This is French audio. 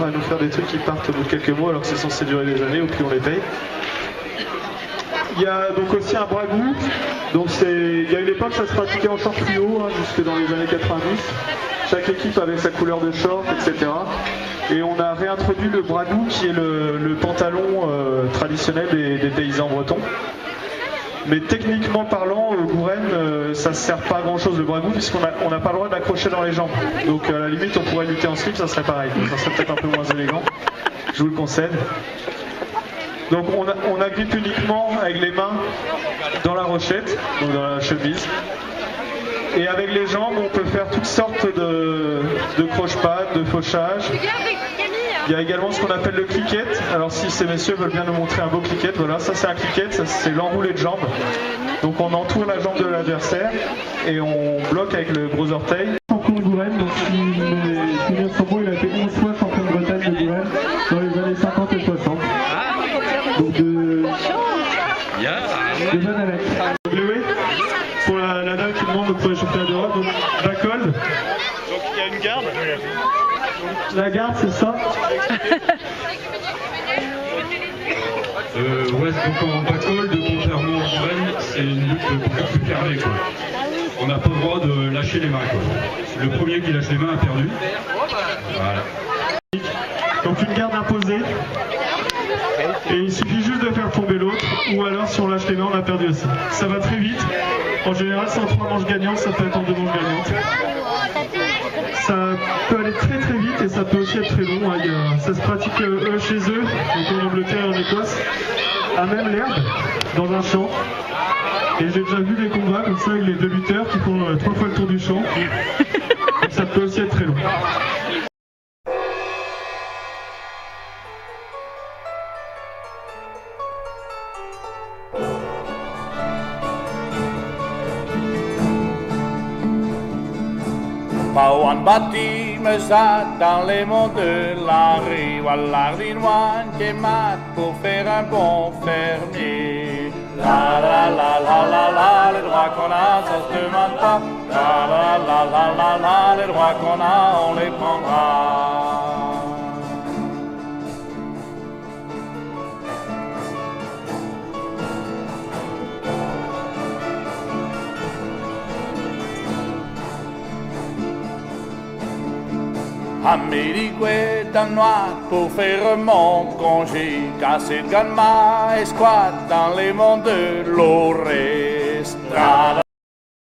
à nous faire des trucs qui partent au bout de quelques mois alors que c'est censé durer des années, ou puis on les paye. Il y a donc aussi un bragou. Donc il y a une époque ça se pratiquait en short fluo, jusque dans les années 90. Chaque équipe avait sa couleur de short, etc. Et on a réintroduit le bragou qui est le pantalon traditionnel des paysans bretons. Mais techniquement parlant, Gouren, ça ne sert pas à grand chose le bragou puisqu'on n'a pas le droit d'accrocher dans les jambes. Donc à la limite on pourrait lutter en slip, ça serait pareil. Ça serait peut-être un peu moins élégant, je vous le concède. Donc on agrippe uniquement avec les mains dans la rochette, donc dans la chemise. Et avec les jambes, on peut faire toutes sortes de croche-pattes, de fauchage. Il y a également ce qu'on appelle le cliquet. Alors si ces messieurs veulent bien nous montrer un beau cliquet, voilà, ça c'est un cliquet, ça c'est l'enroulé de jambe. Donc on entoure la jambe de l'adversaire et on bloque avec le gros orteil. Champion de Gouren, donc Simon Sambo, il a été 11 fois champion de Bretagne de Gouren dans les années 50 et 60. Donc de jeunes avec. Pour la dame qui demande pour les championnats d'Europe, donc Bacol. Donc il y a une garde. La garde, c'est ça. Ouais, donc en bacol, contrairement au Gouren, c'est une lutte beaucoup plus fermée, quoi. On n'a pas le droit de lâcher les mains, quoi. Le premier qui lâche les mains a perdu. Voilà. Donc une garde imposée. Et il suffit juste de faire tomber l'autre, ou alors si on lâche les mains, on a perdu aussi. Ça va très vite. En général, c'est en 3 manches gagnantes, ça peut être en 2 manches gagnantes. Ça peut aller très très vite et ça peut aussi être très long. Ça se pratique chez eux, donc en Angleterre et en Écosse, à même l'herbe, dans un champ. Et j'ai déjà vu des combats comme ça avec les 2 lutteurs qui font 3 fois le tour du champ. Donc ça peut aussi être très long. Pauan baptême dans les monts de la rive, à l'Ardinoine qui mat pour faire un bon fermier. La la la la la la, les droits qu'on a, ça se demande pas. La la la la la la, les droits qu'on a, on les prendra. Amérique danois pour faire mon congé, cassé de gamma et squat dans les monts de l'Orest.